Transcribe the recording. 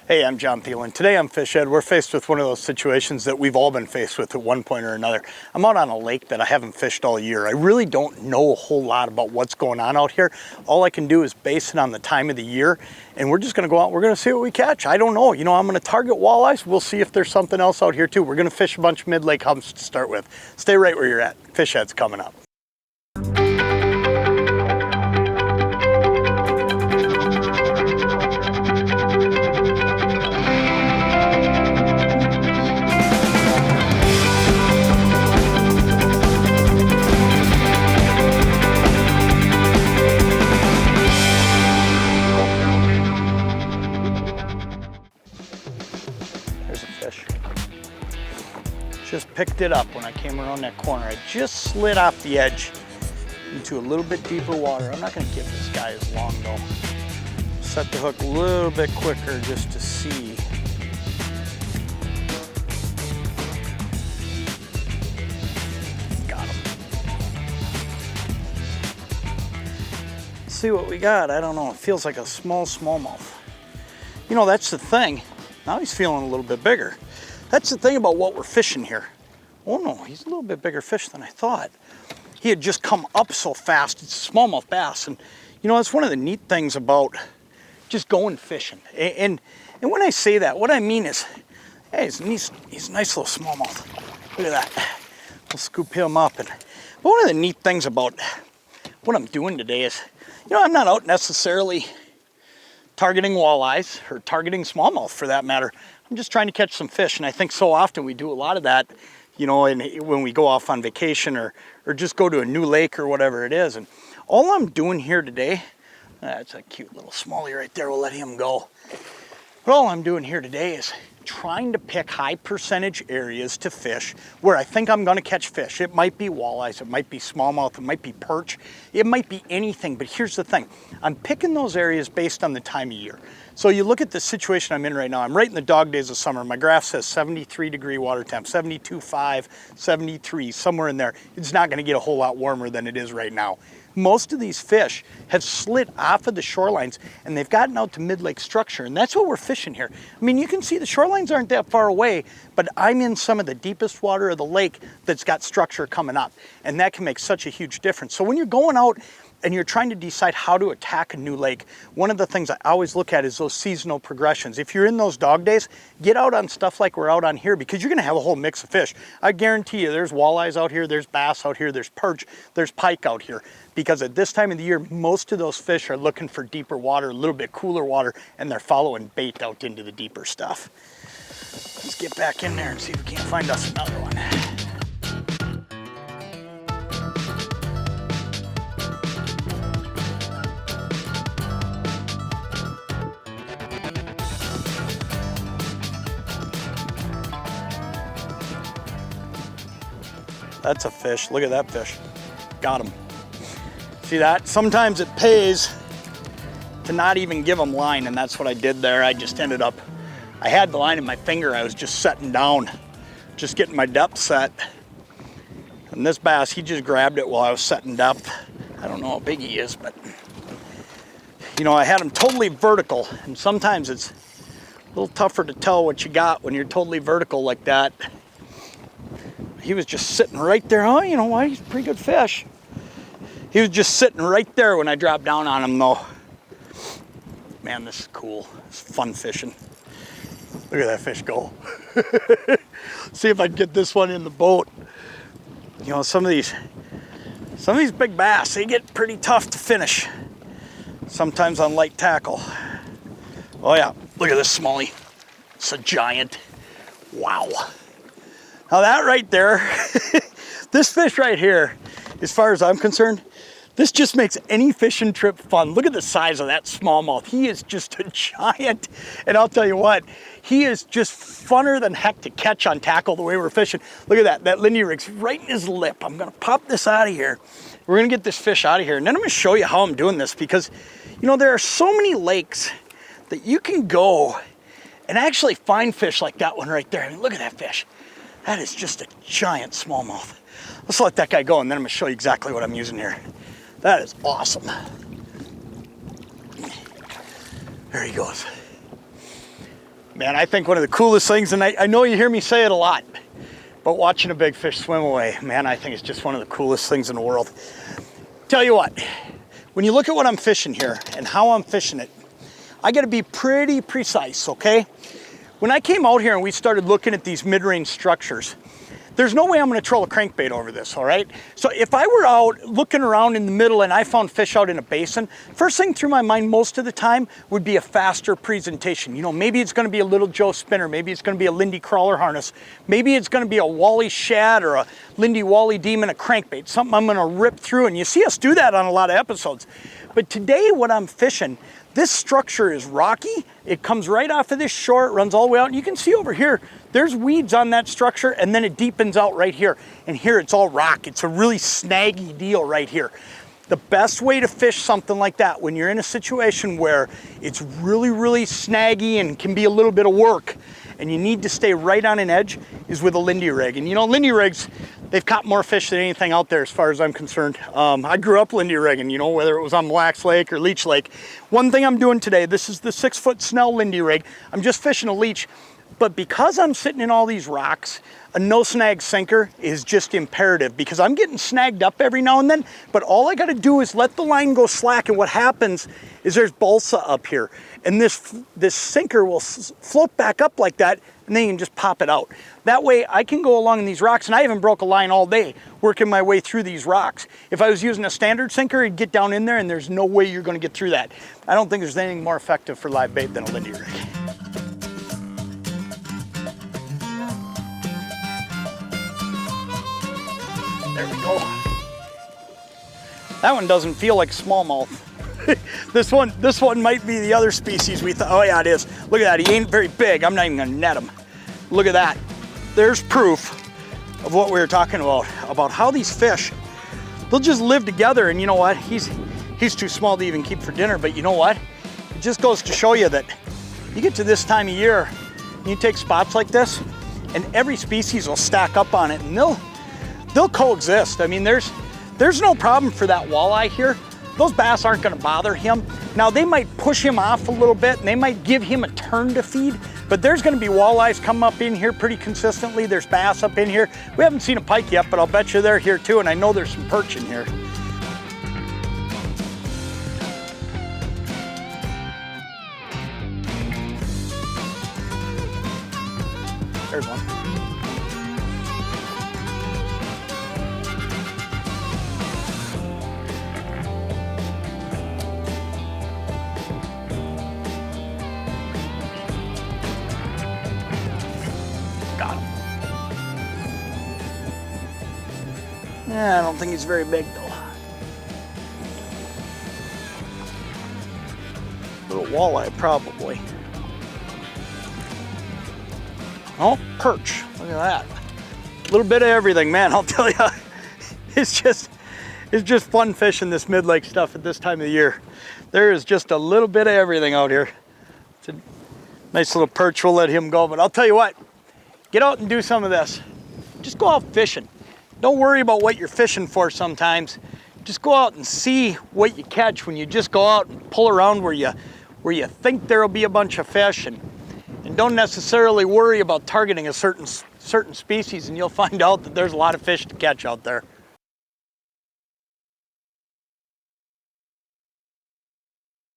Hey, I'm Jon Thelen. Today on Fish Ed, we're faced with one of those situations that we've all been faced with at one point or another. I'm out on a lake that I haven't fished all year. I really don't know a whole lot about what's going on out here. All I can do is base it on the time of the year, and we're just gonna go out and we're gonna see what we catch. I don't know, I'm gonna target walleyes. We'll see if there's something else out here too. We're gonna fish a bunch of mid-lake humps to start with. Stay right where you're at. Fish Ed's coming up. Just picked it up when I came around that corner. I just slid off the edge into a little bit deeper water. I'm not gonna give this guy as long though. Set the hook a little bit quicker just to see. Got him. Let's see what we got. I don't know, it feels like a smallmouth. That's the thing. Now he's feeling a little bit bigger. That's the thing about what we're fishing here. Oh no, he's a little bit bigger fish than I thought. He had just come up so fast. It's a smallmouth bass. And that's one of the neat things about just going fishing. And when I say that, what I mean is, hey, he's a nice little smallmouth. Look at that. We'll scoop him up. But one of the neat things about what I'm doing today is, I'm not out necessarily targeting walleyes or targeting smallmouth for that matter. I'm just trying to catch some fish, and I think so often we do a lot of that, and when we go off on vacation or just go to a new lake or whatever it is. And all I'm doing here today, that's a cute little smallie right there, we'll let him go. But all I'm doing here today is trying to pick high percentage areas to fish where I think I'm gonna catch fish. It might be walleyes, it might be smallmouth, it might be perch, it might be anything, but here's the thing. I'm picking those areas based on the time of year. So you look at the situation I'm in right now. I'm right in the dog days of summer. My graph says 73-degree water temp, 72.5, 73, somewhere in there. It's not gonna get a whole lot warmer than it is right now. Most of these fish have slid off of the shorelines and they've gotten out to mid-lake structure, and that's what we're fishing here. I mean, you can see the shorelines aren't that far away, but I'm in some of the deepest water of the lake that's got structure coming up, and that can make such a huge difference. So when you're going out and you're trying to decide how to attack a new lake, one of the things I always look at is those seasonal progressions. If you're in those dog days, get out on stuff like we're out on here, because you're gonna have a whole mix of fish. I guarantee you there's walleyes out here, there's bass out here, there's perch, there's pike out here. Because at this time of the year, most of those fish are looking for deeper water, a little bit cooler water, and they're following bait out into the deeper stuff. Let's get back in there and see if we can't find us another one. That's a fish. Look at that fish. Got him. See that? Sometimes it pays to not even give them line, and that's what I did there. I just ended up, I had the line in my finger. I was just setting down, just getting my depth set. And this bass, he just grabbed it while I was setting depth. I don't know how big he is, but I had him totally vertical, and sometimes it's a little tougher to tell what you got when you're totally vertical like that. He was just sitting right there. Oh, you know what? He's a pretty good fish. He was just sitting right there when I dropped down on him though. Man, this is cool. It's fun fishing. Look at that fish go. See if I can get this one in the boat. Some of these big bass, they get pretty tough to finish. Sometimes on light tackle. Oh yeah, look at this smallie. It's a giant. Wow. Now that right there, this fish right here, as far as I'm concerned, this just makes any fishing trip fun. Look at the size of that smallmouth. He is just a giant. And I'll tell you what, he is just funner than heck to catch on tackle the way we're fishing. Look at that Lindy rig's right in his lip. I'm gonna pop this out of here. We're gonna get this fish out of here. And then I'm gonna show you how I'm doing this, because there are so many lakes that you can go and actually find fish like that one right there. I mean, look at that fish. That is just a giant smallmouth. Let's let that guy go, and then I'm gonna show you exactly what I'm using here. That is awesome. There he goes. Man, I think one of the coolest things, and I know you hear me say it a lot, but watching a big fish swim away, man, I think it's just one of the coolest things in the world. Tell you what, when you look at what I'm fishing here and how I'm fishing it, I gotta be pretty precise, okay? When I came out here and we started looking at these mid-range structures, there's no way I'm gonna troll a crankbait over this, all right? So if I were out looking around in the middle and I found fish out in a basin, first thing through my mind most of the time would be a faster presentation. You know, maybe it's gonna be a little Joe spinner, maybe it's gonna be a Lindy crawler harness, maybe it's gonna be a Wally shad or a Lindy Wally demon, a crankbait, something I'm gonna rip through, and you see us do that on a lot of episodes. But today what I'm fishing, this structure is rocky. It comes right off of this shore, it runs all the way out, and you can see over here, there's weeds on that structure, and then it deepens out right here. And here it's all rock. It's a really snaggy deal right here. The best way to fish something like that when you're in a situation where it's really, really snaggy and can be a little bit of work, and you need to stay right on an edge, is with a Lindy rig. And you know, Lindy rigs, they've caught more fish than anything out there as far as I'm concerned. I grew up Lindy rigging, you know, whether it was on Mille Lacs Lake or Leech Lake. One thing I'm doing today, this is the 6-foot Snell Lindy rig. I'm just fishing a leech, but because I'm sitting in all these rocks, a no snag sinker is just imperative because I'm getting snagged up every now and then, but all I gotta do is let the line go slack, and what happens is there's balsa up here, and this sinker will float back up like that, and then you can just pop it out. That way I can go along in these rocks, and I haven't broke a line all day working my way through these rocks. If I was using a standard sinker, it'd get down in there and there's no way you're gonna get through that. I don't think there's anything more effective for live bait than a Lindy rig. There we go. That one doesn't feel like smallmouth. This one might be the other species we thought. Oh yeah, it is. Look at that, he ain't very big. I'm not even gonna net him. Look at that. There's proof of what we were talking about how these fish, they'll just live together. And you know what? He's too small to even keep for dinner, but you know what? It just goes to show you that you get to this time of year, and you take spots like this, and every species will stack up on it, and they'll coexist. I mean, there's no problem for that walleye here. Those bass aren't gonna bother him. Now, they might push him off a little bit, and they might give him a turn to feed, but there's gonna be walleyes come up in here pretty consistently. There's bass up in here. We haven't seen a pike yet, but I'll bet you they're here too, and I know there's some perch in here. There's one. Got him. Yeah, I don't think he's very big though. Little walleye probably. Oh, perch. Look at that. A little bit of everything, man. I'll tell you. It's just fun fishing this mid-lake stuff at this time of the year. There is just a little bit of everything out here. It's a nice little perch. We'll let him go, but I'll tell you what. Get out and do some of this. Just go out fishing. Don't worry about what you're fishing for sometimes. Just go out and see what you catch when you just go out and pull around where you think there'll be a bunch of fish, and don't necessarily worry about targeting a certain species, and you'll find out that there's a lot of fish to catch out there.